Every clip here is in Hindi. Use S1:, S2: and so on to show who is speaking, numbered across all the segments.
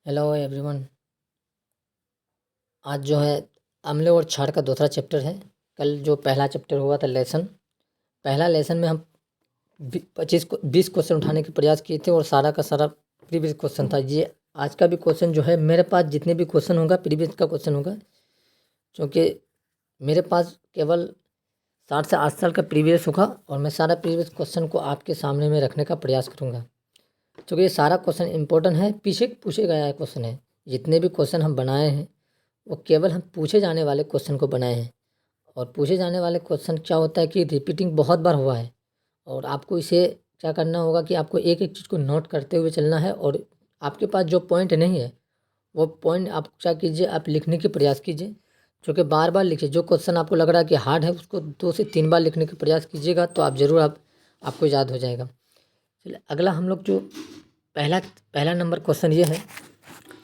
S1: Hello everyone. आज जो है अम्ल और क्षार का दूसरा चैप्टर है। कल जो पहला चैप्टर हुआ था पहला लेसन में हम 20 क्वेश्चन उठाने के प्रयास किए थे और सारा का सारा प्रीवियस क्वेश्चन था। ये आज का भी क्वेश्चन जो है, मेरे पास जितने भी क्वेश्चन होगा प्रीवियस का क्वेश्चन होगा, क्योंकि मेरे पास केवल 7 से 8 साल का प्रीवियस होगा और मैं सारा प्रीवियस क्वेश्चन को आपके सामने में रखने का प्रयास करूँगा, क्योंकि ये सारा क्वेश्चन इंपॉर्टेंट है, पीछे पूछे गया क्वेश्चन है। जितने भी क्वेश्चन हम बनाए हैं वो केवल हम पूछे जाने वाले क्वेश्चन को बनाए हैं। और पूछे जाने वाले क्वेश्चन क्या होता है कि रिपीटिंग बहुत बार हुआ है और आपको इसे क्या करना होगा कि आपको एक एक चीज़ को नोट करते हुए चलना है। और आपके पास जो पॉइंट नहीं है वो पॉइंट आप क्या कीजिए, आप लिखने की प्रयास कीजिए, जो कि बार बार लिखिए। जो क्वेश्चन आपको लग रहा है कि हार्ड है उसको 2 से 3 बार लिखने का प्रयास कीजिएगा, तो आप ज़रूर आपको याद हो जाएगा। चलिए अगला हम लोग जो पहला नंबर क्वेश्चन ये है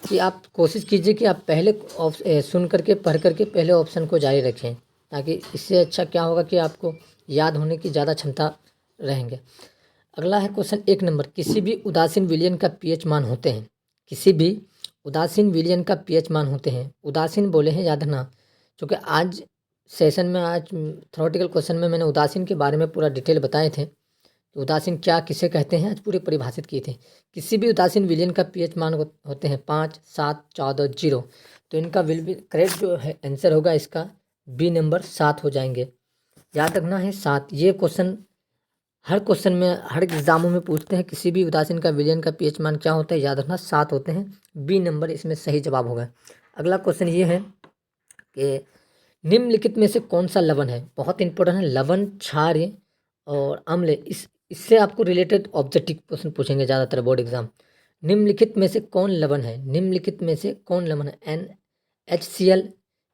S1: कि आप कोशिश कीजिए कि आप पहले सुन करके पढ़ करके पहले ऑप्शन को जारी रखें, ताकि इससे अच्छा क्या होगा कि आपको याद होने की ज़्यादा क्षमता रहेंगे। अगला है क्वेश्चन 1 नंबर, किसी भी उदासीन विलयन का पीएच मान होते हैं। किसी भी उदासीन विलयन का पीएच मान होते हैं। उदासीन बोले हैं, याद रखना, क्योंकि आज थ्योरेटिकल क्वेश्चन में मैंने उदासीन के बारे में पूरा डिटेल बताए थे। तो उदासीन क्या किसे कहते हैं आज पूरे परिभाषित किए थे। किसी भी उदासीन विलयन का पीएच मान होते हैं 5, 7, 14, 0। तो इनका करेक्ट जो है आंसर होगा इसका बी नंबर 7 हो जाएंगे। याद रखना है 7। ये क्वेश्चन हर क्वेश्चन में हर एग्जामों में पूछते हैं, किसी भी उदासीन का विलयन का पीएच मान क्या होता है, याद रखना 7 होते हैं। बी नंबर इसमें सही जवाब होगा। अगला क्वेश्चन ये है कि निम्नलिखित में से कौन सा लवण है। बहुत इंपॉर्टेंट है, लवण, क्षार और अम्ल। इससे आपको रिलेटेड ऑब्जेक्टिव क्वेश्चन पूछेंगे ज़्यादातर बोर्ड एग्जाम। निम्नलिखित में से कौन लवण है। निम्नलिखित में से कौन लवण है। NHCl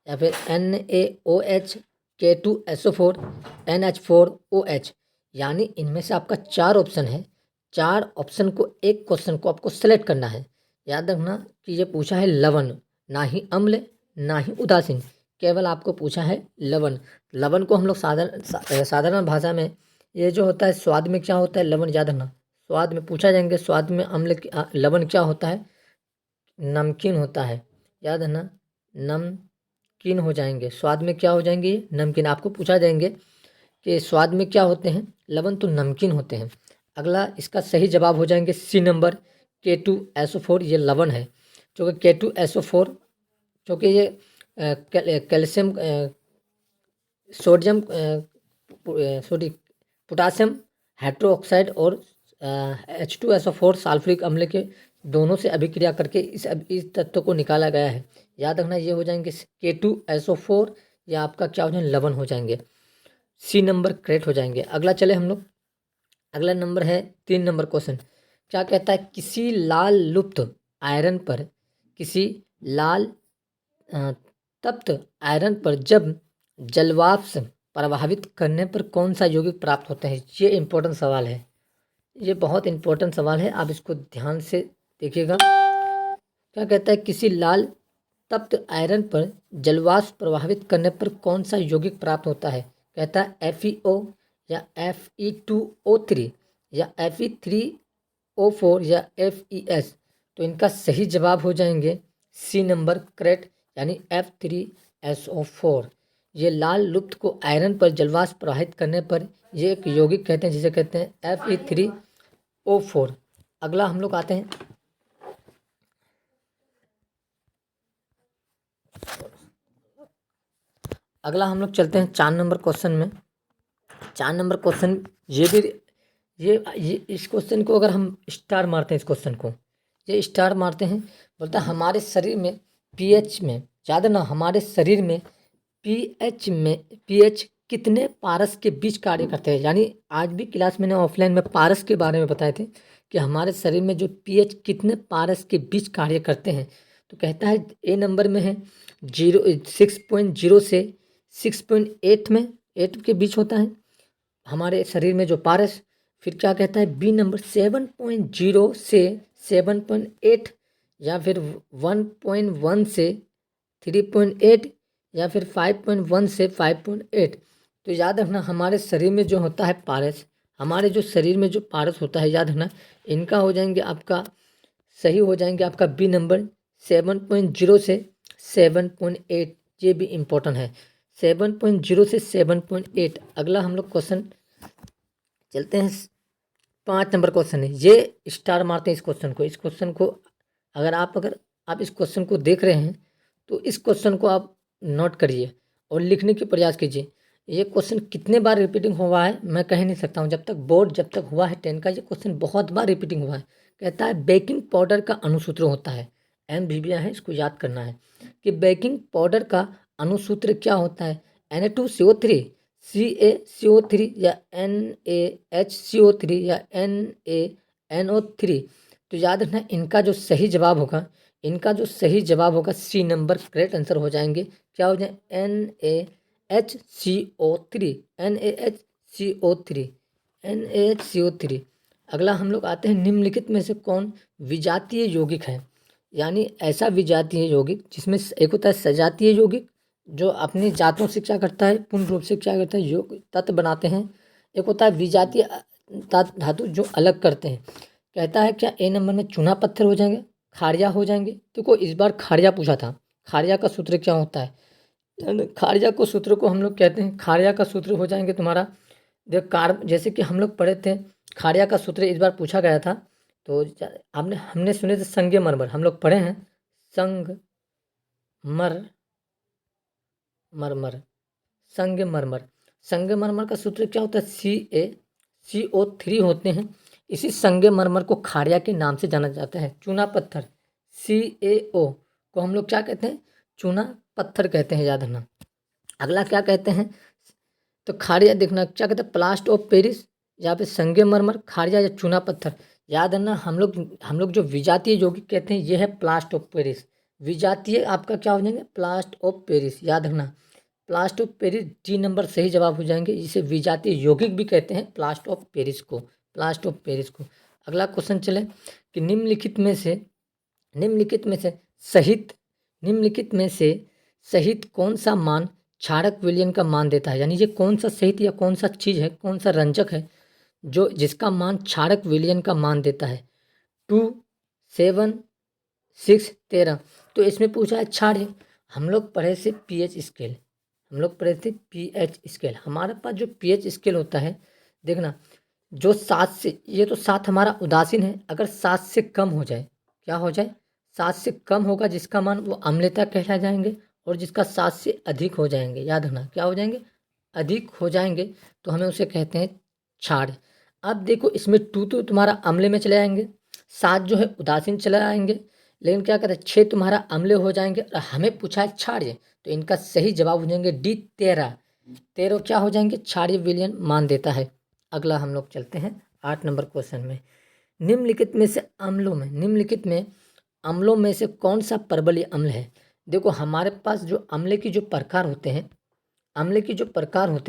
S1: या फिर NaOH, K2SO4, NH4OH। यानी इनमें से आपका 4 ऑप्शन है। 4 ऑप्शन को एक क्वेश्चन को आपको सेलेक्ट करना है। याद रखना कि ये पूछा है लवण, ना ही अम्ल ना ही उदासीन, केवल आपको पूछा है लवण। लवण को हम लोग साधारण भाषा में, ये जो होता है स्वाद में क्या होता है लवण, याद रखना। स्वाद में पूछा जाएंगे, स्वाद में लवण क्या होता है, नमकीन होता है। याद है ना, नमकीन हो जाएंगे। स्वाद में क्या हो जाएंगे, ये नमकीन। आपको पूछा जाएंगे कि स्वाद में क्या होते हैं, लवण, तो नमकीन होते हैं। अगला इसका सही जवाब हो जाएंगे सी नंबर, K2SO4 ये लवण है। जो कि K2SO4 जो कि ये calcium, sodium, sorry potassium hydroxide और H2SO4 सल्फ्यूरिक अम्ल के दोनों से अभिक्रिया करके इस तत्व को निकाला गया है। याद रखना ये हो जाएंगे K2SO4, या आपका क्या हो जाएंगे, लवण हो जाएंगे। सी नंबर करेक्ट हो जाएंगे। अगला चले हम लोग, अगला नंबर है 3 नंबर क्वेश्चन। क्या कहता है, किसी लाल लुप्त आयरन पर, किसी लाल तप्त आयरन पर जब जलवाष्प प्रभावित करने पर कौन सा यौगिक प्राप्त होता है। ये इंपॉर्टेंट सवाल है, ये बहुत इंपॉर्टेंट सवाल है, आप इसको ध्यान से देखिएगा। क्या कहता है, किसी लाल तप्त आयरन पर जलवाष्प प्रभावित करने पर कौन सा यौगिक प्राप्त होता है। कहता है FeO या Fe2O3 या Fe3O4 या FeS। तो इनका सही जवाब हो जाएंगे सी नंबर करेक्ट, यानी F3SO4। ये लाल लुप्त को आयरन पर जलवाष्प प्रभावित करने पर ये एक यौगिक कहते हैं, जिसे कहते हैं Fe3O4। अगला हम लोग आते हैं, अगला हम लोग चलते हैं 4 नंबर क्वेश्चन में। 4 नंबर क्वेश्चन ये इस क्वेश्चन को अगर हम स्टार मारते हैं, इस क्वेश्चन को ये स्टार मारते हैं, बोलता है हमारे शरीर में पीएच में, याद है ना, हमारे शरीर में पीएच कितने पारस के बीच कार्य करते हैं। यानी आज भी क्लास मैंने ऑफलाइन में पारस के बारे में बताए थे कि हमारे शरीर में जो पीएच कितने पारस के बीच कार्य करते हैं। तो कहता है ए नंबर में है 6.0 से 6.8 में 8 के बीच होता है हमारे शरीर में जो पारस। फिर क्या कहता है, बी नंबर 7.0 से 7.8 या फिर 1.1 से 3.8 या फिर 5.1 से 5.8। तो याद रखना हमारे शरीर में जो होता है पारस, हमारे जो शरीर में जो पारस होता है, याद रखना इनका हो जाएंगे आपका सही हो जाएंगे आपका बी नंबर 7.0 से 7.8, ये भी इम्पोर्टेंट है। 7.0 से 7.8। अगला हम लोग क्वेश्चन चलते हैं, 5 नंबर क्वेश्चन है। ये स्टार मारते हैं इस क्वेश्चन को अगर आप इस क्वेश्चन को देख रहे हैं तो इस क्वेश्चन को आप नोट करिए और लिखने की प्रयास कीजिए। ये क्वेश्चन कितने बार रिपीटिंग हुआ है मैं कह नहीं सकता हूँ। जब तक हुआ है 10 का, ये क्वेश्चन बहुत बार रिपीटिंग हुआ है। कहता है बेकिंग पाउडर का अणुसूत्र होता है, MBBA है, इसको याद करना है कि बेकिंग पाउडर का अणुसूत्र क्या होता है, Na2CO3, CaCO3 या NaHCO3 या NaNO3। तो याद रखना इनका जो सही जवाब होगा सी नंबर करेक्ट आंसर हो जाएंगे। क्या हो जाए, NaHCO3। अगला हम लोग आते हैं, निम्नलिखित में से कौन विजातीय यौगिक है। यानी ऐसा विजातीय यौगिक जिसमें एक होता है सजातीय यौगिक जो अपनी जातों से क्या करता है, पूर्ण रूप से क्या करता है, योग तत्व बनाते हैं। एक होता है विजातीय धातु जो अलग करते हैं। कहता है क्या ए नंबर में चूना पत्थर हो जाएंगे, खारिया हो जाएंगे। देखो इस बार खारिया पूछा था, खारिया का सूत्र क्या होता है, खारिया को सूत्र को हम लोग कहते हैं, खारिया का सूत्र हो जाएंगे तुम्हारा, देख जैसे कि हम लोग पढ़े थे खारिया का सूत्र इस बार पूछा गया था। तो हमने सुने थे संगमरमर, हम लोग पढ़े हैं संगमरमर का सूत्र क्या होता है, CaCO3 होते हैं। इसी संगमरमर को खारिया के नाम से जाना जाता है। चूना पत्थर CaO को हम लोग क्या कहते हैं, चूना पत्थर कहते हैं, याद रखना। अगला क्या कहते हैं, तो खारिया देखना क्या कहते हैं, प्लास्ट ऑफ पेरिस या फिर संगमरमर, खारिया या चूना पत्थर। याद रखना हम लोग जो विजातीय यौगिक कहते हैं ये है प्लास्ट ऑफ पेरिस। विजातीय आपका क्या हो जाएंगे, प्लास्ट ऑफ पेरिस। याद रखना प्लास्ट ऑफ पेरिस डी नंबर सही जवाब हो जाएंगे। इसे विजातीय यौगिक भी कहते हैं, प्लास्ट ऑफ पेरिस को। अगला क्वेश्चन चले कि निम्नलिखित में से सहित कौन सा मान क्षारक विलयन का मान देता है। यानी ये कौन सा सहित या कौन सा चीज है, कौन सा रंजक है जो जिसका मान क्षारक विलयन का मान देता है। 2, 7, 6, 13। तो इसमें पूछा है क्षार्य। हम लोग पढ़े थे पीएच स्केल। हमारे पास जो पीएच स्केल होता है, देखना जो 7 से, ये तो 7 हमारा उदासीन है, अगर 7 से कम हो जाए, क्या हो जाए, 7 से कम होगा जिसका मान, वो अम्लता कहला जाएंगे। और जिसका 7 से अधिक हो जाएंगे, याद रखना क्या हो जाएंगे, अधिक हो जाएंगे, तो हमें उसे कहते हैं क्षार। अब देखो इसमें 2 तो तुम्हारा अम्ल में चले जाएंगे, 7 जो है उदासीन चले आएंगे, लेकिन क्या कहते हैं 6 तुम्हारा अम्ल हो जाएंगे और हमें पूछा है क्षार्य। तो इनका सही जवाब हो जाएंगे डी 13 क्या हो जाएंगे, क्षार्य विलयन मान देता है। अगला हम लोग चलते हैं 8 नंबर क्वेश्चन में। निम्नलिखित में अम्लों में से कौन सा परबलीय अम्ल है। देखो हमारे पास जो अम्ल की जो प्रकार होते हैं, अम्ल की 2 प्रकार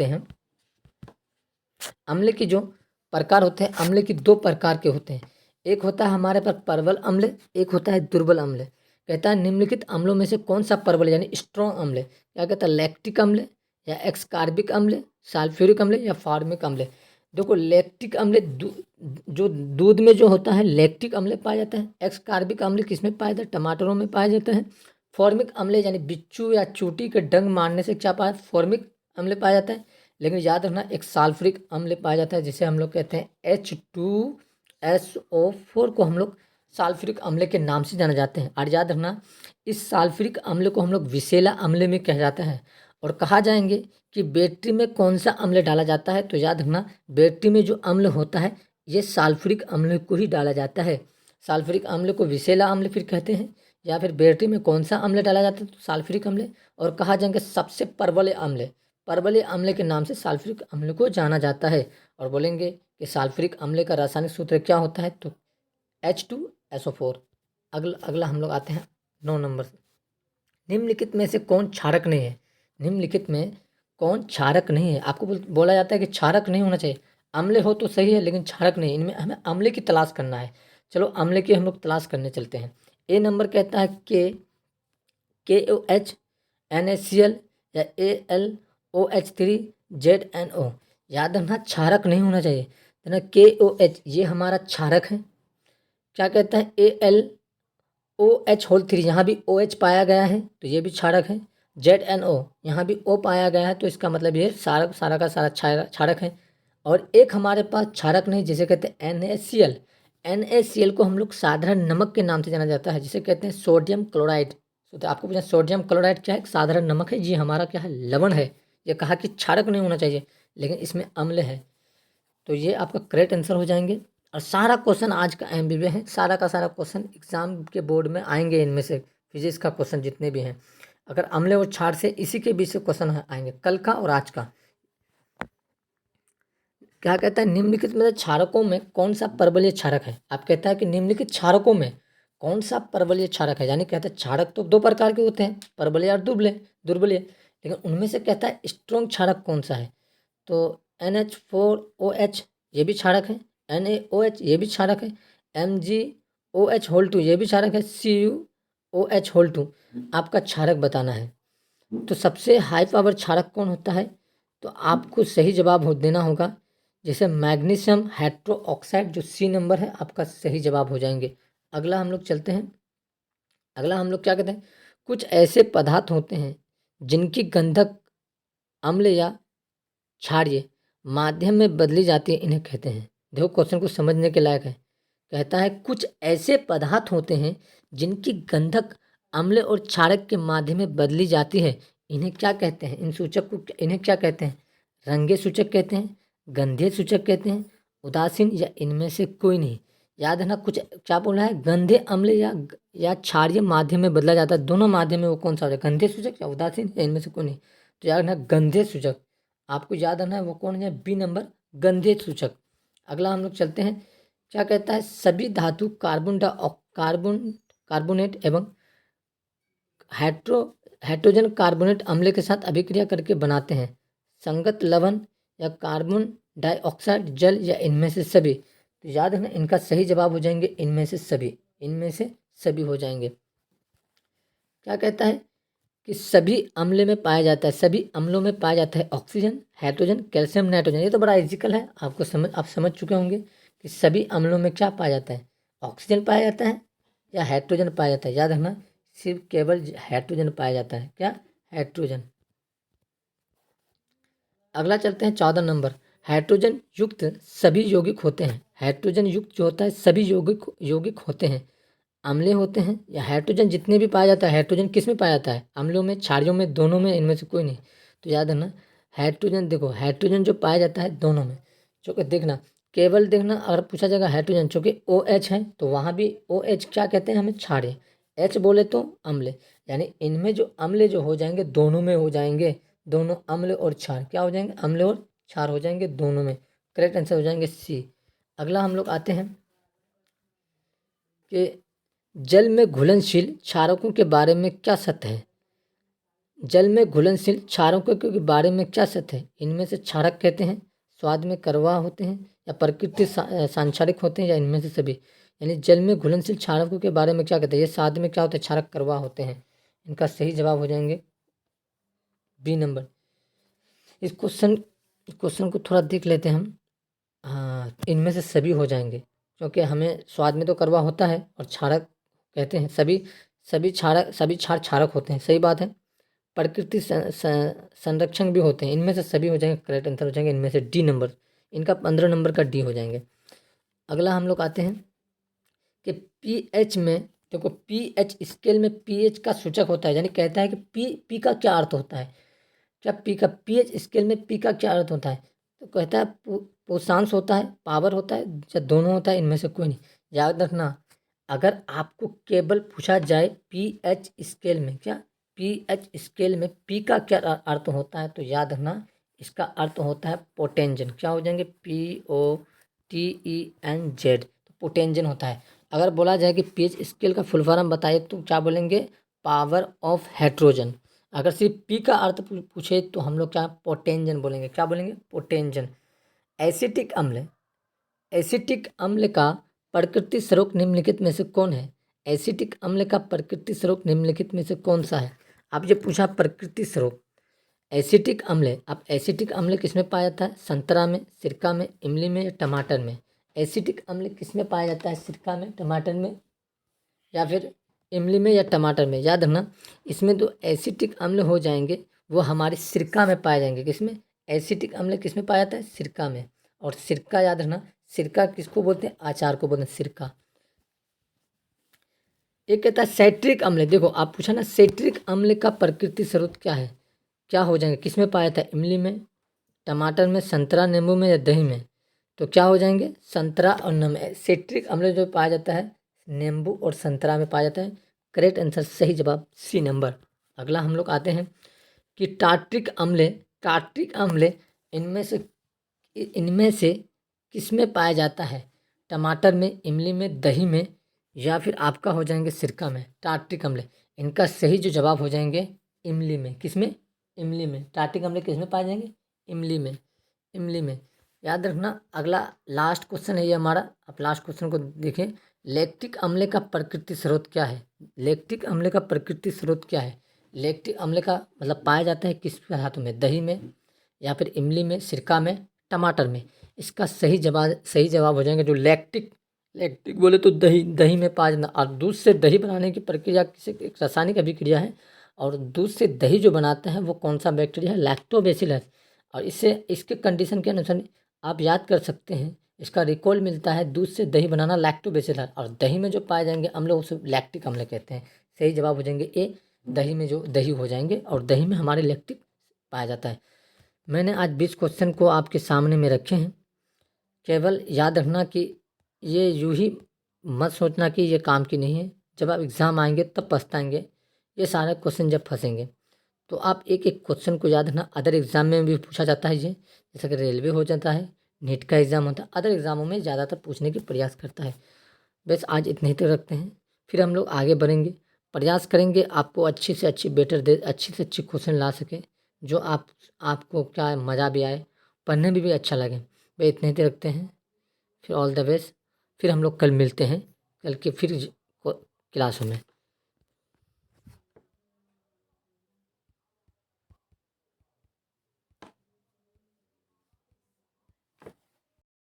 S1: के होते हैं। एक होता है हमारे पास प्रबल अम्ल, एक होता है दुर्बल अम्ल। कहता है निम्नलिखित अम्लों में से कौन सा प्रबल यानी स्ट्रॉन्ग अम्ल, क्या कहता है, लैक्टिक अम्ल या एक्सकार्बिक अम्ल, सल्फ्यूरिक अम्ल या फॉर्मिक अम्ल। देखो लैक्टिक अम्ल जो दूध में जो होता है लैक्टिक अम्ल पाया जाता है। एक्सकार्बिक अम्ल किसमें पाया जाता है, टमाटरों में पाया जाता है। फॉर्मिक अम्ल यानी बिच्छू या चूटी के डंग मारने से क्या पाया, फॉर्मिक अम्ल पाया जाता है। लेकिन याद रखना एक सल्फ्यूरिक अम्ल पाया जाता है जिसे हम लोग कहते हैं H2SO4 को हम लोग सल्फ्यूरिक अम्ल के नाम से जाना जाते हैं। और याद रखना इस सल्फ्यूरिक अम्ल को हम लोग विषैला अम्ल में कहा जाता है। और कहा जाएंगे कि बैटरी में कौन सा अम्ल डाला जाता है, तो याद रखना बैटरी में जो अम्ल होता है ये सल्फ्यूरिक अम्ल को ही डाला जाता है। सल्फ्यूरिक अम्ल को विषैला अम्ल फिर कहते हैं। या फिर बैटरी में कौन सा अम्ल डाला जाता है, तो सल्फ्यूरिक अम्ल। और कहा जाएंगे सबसे प्रबल अम्ल के नाम से सल्फ्यूरिक अम्ल को जाना जाता है। और बोलेंगे कि सल्फ्यूरिक अम्ल का रासायनिक सूत्र क्या होता है, तो H2SO4। अगला हम लोग आते हैं 9 नंबर से। निम्नलिखित में से कौन क्षारक नहीं है, आपको बोला जाता है कि क्षारक नहीं होना चाहिए, अम्ल हो तो सही है लेकिन क्षारक नहीं। इनमें हमें अम्ल की तलाश करना है। चलो अम्ल की हम लोग तलाश करने चलते हैं। ए नंबर कहता है KOH NaCl या AlOH3ZNO। याद रखना क्षारक नहीं होना चाहिए, है ना। KOH ये हमारा क्षारक है। क्या कहता है OH3 यहाँ भी OH पाया गया है तो ये भी क्षारक है। ZNO यहाँ भी O पाया गया है तो इसका मतलब ये सारा सारा का सारा क्षारक है। और एक हमारे पास क्षारक नहीं जिसे कहते हैं NaCl। NaCl को हम लोग साधारण नमक के नाम से जाना जाता है जिसे कहते हैं सोडियम क्लोराइड। तो आपको पूछा सोडियम क्लोराइड क्या है? साधारण नमक है। ये हमारा क्या है? लवण है। ये कहा कि क्षारक नहीं होना चाहिए लेकिन इसमें अम्ल है तो ये आपका करेक्ट आंसर हो जाएंगे। और सारा क्वेश्चन आज का MBA है, सारा का सारा क्वेश्चन एग्जाम के बोर्ड में आएंगे। इनमें से फिजिक्स का क्वेश्चन जितने भी हैं अगर अम्ल और क्षार से इसी के बीच से क्वेश्चन आएंगे कल का और आज का। क्या कहता है निम्नलिखित में क्षारकों में कौन सा परवलयिक क्षारक है? आप कहता है कि निम्नलिखित क्षारकों में कौन सा परवलयिक क्षारक है? यानी कहता है क्षारक तो दो प्रकार के होते हैं, परवलयिक और दुर्बलीय, लेकिन उनमें से कहता है स्ट्रॉन्ग क्षारक कौन सा है? तो NH4OH ये भी क्षारक है, NaOH ये भी क्षारक है, MgOH2 ये भी क्षारक है, CuOH2 आपका क्षारक बताना है। तो सबसे हाई पावर क्षारक कौन होता है? तो आपको सही जवाब देना होगा जैसे मैग्नीशियम हाइड्रोक्साइड जो C नंबर है आपका सही जवाब हो जाएंगे। अगला हम लोग चलते हैं। अगला हम लोग क्या कहते हैं? कुछ ऐसे पदार्थ होते हैं जिनकी गंधक अम्ल या क्षारीय माध्यम में बदली जाती है, इन्हें कहते हैं। देखो क्वेश्चन को समझने के लायक है। कहता है कुछ ऐसे पदार्थ होते हैं जिनकी गंधक अम्ल और क्षारक के माध्यम में बदली जाती है, इन्हें क्या कहते हैं? इन सूचक को इन्हें क्या कहते हैं? रंगीय सूचक कहते हैं, गंधीय सूचक कहते हैं, उदासीन या इनमें से कोई नहीं। याद है ना कुछ क्या बोला है? गंधीय अम्ल या क्षारीय माध्यम में बदला जाता है। दोनों माध्यम में वो कौन सा हो जाए? गंधीय सूचक या उदासीन या इनमें से कोई नहीं। तो याद रखना गंधीय सूचक आपको याद रखना है वो कौन है? B नंबर गंधीय सूचक। अगला हम लोग चलते हैं। क्या कहता है? सभी धातु कार्बोनेट एवं हाइड्रोजन कार्बोनेट अम्ल के साथ अभिक्रिया करके बनाते हैं संगत लवण या कार्बन डाइऑक्साइड जल या इनमें से सभी। तो याद रखना इनका सही जवाब हो जाएंगे इनमें से सभी, इनमें से सभी हो जाएंगे। क्या कहता है कि सभी अम्ल में पाया जाता है, सभी अम्लों में पाया जाता है ऑक्सीजन, हाइड्रोजन, कैल्शियम, नाइट्रोजन। ये तो बड़ा इजिकल है, आप समझ चुके होंगे कि सभी अम्लों में क्या पाया जाता है? ऑक्सीजन पाया जाता है या हाइड्रोजन पाया जाता है? याद रखना सिर्फ केवल हाइड्रोजन पाया जाता है। क्या? हाइड्रोजन। अगला चलते हैं 14 नंबर। हाइड्रोजन युक्त सभी यौगिक होते हैं। हाइड्रोजन युक्त जो होता है सभी यौगिक होते हैं, अम्लीय होते हैं या हाइड्रोजन जितने भी पाया जाता है। हाइड्रोजन किस में पाया जाता है? अम्लों में, क्षारीयों में, दोनों में, इनमें से कोई नहीं। तो याद रखना हाइड्रोजन, देखो हाइड्रोजन जो पाया जाता है दोनों में। चूँकि देखना केवल देखना अगर पूछा जाएगा हाइड्रोजन चूँकि OH है तो वहाँ भी OH क्या कहते हैं हमें? क्षारीय। H बोले तो अम्ल, यानी इनमें जो अम्ल जो हो जाएंगे दोनों में हो जाएंगे, दोनों अम्ल और क्षार क्या हो जाएंगे? अम्ल और क्षार हो जाएंगे दोनों में। करेक्ट आंसर हो जाएंगे C। अगला हम लोग आते हैं कि जल में घुलनशील क्षारकों के बारे में क्या सत्य है? जल में घुलनशील क्षारकों के बारे में क्या सत्य है? इनमें से क्षारक कहते हैं, स्वाद में कड़वा होते हैं या प्रकृति सांसारिक होते हैं या इनमें से सभी। यानी जल में घुलनशील क्षारकों के बारे में क्या कहते हैं? ये स्वाद में क्या होते हैं? क्षारक कड़वा होते हैं। इनका सही जवाब हो जाएंगे B नंबर। इस क्वेश्चन को थोड़ा देख लेते हैं हम। हाँ, इनमें से सभी हो जाएंगे क्योंकि हमें स्वाद में तो कड़वा होता है और क्षारक कहते हैं सभी क्षार क्षारक होते हैं। सही बात है। प्रकृति संरक्षण भी होते हैं। इनमें से सभी हो जाएंगे। करेक्ट आंसर हो जाएंगे इनमें से D नंबर। इनका 15 नंबर का D हो जाएंगे। अगला हम लोग आते हैं कि pH में, देखो pH स्केल में pH का सूचक होता है, यानी कहता है कि P का क्या अर्थ होता है? क्या P का pH स्केल में P का क्या अर्थ होता है? तो कहता है पोषांश होता है, पावर होता है या दोनों होता है, इनमें से कोई नहीं। याद रखना अगर आपको केवल पूछा जाए pH स्केल में, क्या pH स्केल में P का क्या अर्थ होता है, तो याद रखना इसका अर्थ होता है पोटेंजन। क्या हो जाएंगे? POTENZ, तो पोटेंजन होता है। अगर बोला जाए कि pH स्केल का फुल फॉर्म बताइए तो क्या बोलेंगे? Power of hydrogen. अगर सिर्फ P का अर्थ पूछे तो हम लोग क्या पोटेंजन बोलेंगे। क्या बोलेंगे? पोटेंजन। एसिटिक अम्ल का प्रकृति स्वरूप निम्नलिखित में से कौन है? एसिटिक अम्ल का प्रकृति स्वरूप निम्नलिखित में से कौन सा है? आप जो पूछा प्रकृति स्वरूप एसिटिक अम्ल, आप एसिटिक अम्ल किस में पाया जाता है? संतरा में, सिरका में, इमली में या टमाटर में? एसिटिक अम्ल किस में पाया जाता है? सिरका में, टमाटर में या फिर इमली में या टमाटर में, याद रखना इसमें तो एसिटिक अम्ल हो जाएंगे वो हमारे सिरका में पाए जाएंगे। किसमें? एसिटिक अम्ल किसमें पाया जाता है? सिरका में। और सिरका याद रखना, सिरका किसको बोलते हैं? अचार को बोलते हैं सिरका। एक कहता है सेट्रिक अम्ल। देखो आप पूछा ना सेट्रिक अम्ल का प्रकृति स्रोत क्या है, क्या हो जाएंगे? किसमें पाया जाता है? इमली में, टमाटर में, संतरा, नींबू में या दही में? तो क्या हो जाएंगे? संतरा और नमक। सेट्रिक अम्ल जो पाया जाता है नींबू और संतरा में पाया जाता है। करेक्ट आंसर, सही जवाब सी नंबर। अगला हम लोग आते हैं कि टार्ट्रिक अम्ल, टार्ट्रिक अम्ल इनमें से किसमें पाया जाता है? टमाटर में, इमली में, दही में या फिर आपका हो जाएंगे सिरका में। टार्ट्रिक अम्ल इनका सही जो जवाब हो जाएंगे इमली में। किसमें? इमली में। टार्ट्रिक अम्ल किस में पाए जाएंगे? इमली में, इमली में। याद रखना अगला लास्ट क्वेश्चन है ये हमारा। आप लास्ट क्वेश्चन को देखें। लैक्टिक अम्ल का प्रकृति स्रोत क्या है? लैक्टिक अम्ल का प्रकृति स्रोत क्या है? लैक्टिक अम्ल का मतलब पाया जाता है किस पदार्थों में? दही में या फिर इमली में, सिरका में, टमाटर में? इसका सही जवाब हो जाएंगे जो लैक्टिक, लैक्टिक बोले तो दही, दही में पाया जाना। और दूध से दही बनाने की प्रक्रिया किसी एक रासायनिक अभिक्रिया है। और दूध से दही जो बनाता है वो कौन सा बैक्टीरिया है? लैक्टोबैसिलस। और इससे इसके कंडीशन के अनुसार आप याद कर सकते हैं, इसका रिकॉल मिलता है दूध से दही बनाना लैक्टोबैसिलस। और दही में जो पाए जाएंगे अम्ल उसे लैक्टिक अम्ल कहते हैं। सही जवाब हो जाएंगे ए, दही में जो दही हो जाएंगे। और दही में हमारे लैक्टिक पाया जाता है। मैंने आज 20 क्वेश्चन को आपके सामने में रखे हैं। केवल याद रखना कि ये यूं ही मत सोचना कि ये काम की नहीं है। जब आप एग्ज़ाम आएंगे तब पछताएंगे। ये सारे क्वेश्चन जब फंसेंगे तो आप एक एक क्वेश्चन को याद रखना। अदर एग्ज़ाम में भी पूछा जाता है ये, जैसे कि रेलवे हो जाता है, नीट का एग्ज़ाम होता है, अदर एग्ज़ामों में ज़्यादातर पूछने की प्रयास करता है। बस आज इतने ही तक रखते हैं, फिर हम लोग आगे बढ़ेंगे। प्रयास करेंगे आपको अच्छी से अच्छी अच्छी से अच्छी क्वेश्चन ला सके जो आपको क्या मज़ा भी आए, पढ़ने में भी अच्छा लगे। बस इतने ही तक रखते हैं। फिर ऑल द बेस्ट। फिर हम लोग कल मिलते हैं, कल के फिर क्लासों में।